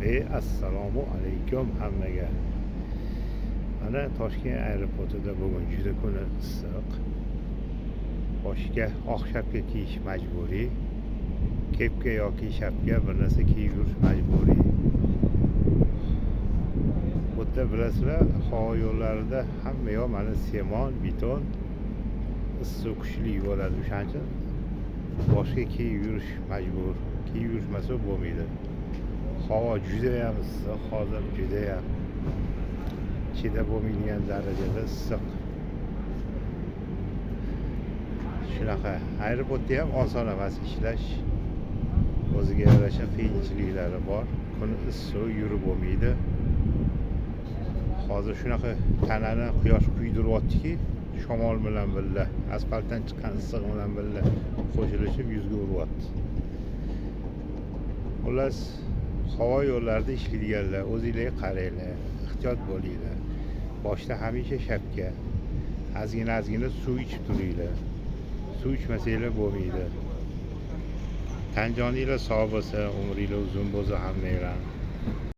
Assalomu alaykum hammaga. Mana Toshkent aeroportida bugun juda kuni issiq. Boshga oq shapka kiyish majburiy. Kepka yoki shapka bir narsa kiyib yurish majburiy. Bu yerda bilasizlar, havo yo'llarida hamma yoq mana semon, beton, issiq kuchli bo'ladi. O'shaning uchun boshga kiyib yurish majbur. Kiyib yurmasa bo'lmaydi. Havo judayam issiq, hozir judayam chidab bo'lmaydigan darajada issiq. Shunaqa, aeroportda ham oson emas ishlash. O'ziga yarasha qiyinchiliklari bor. Kuni issiq yurib bo'lmaydi. Hozir shunaqa tanani quyosh kuydiryaptiki, shamol bilan birga, asfaltdan chiqqan issiq bilan birga qo'shilishib yuzga uryapti. Xullas, havo yo'llarida ishlaydiganlar o'zingizga qaranglar, ehtiyot bo'linglar. Boshda hamisha shapka, ozgina suv ichib turinglar. Suv ichmasanglar bo'lmaydi. Tan joninglar sog' bo'lsa, umringlar uzun bo'lsa hammanglar.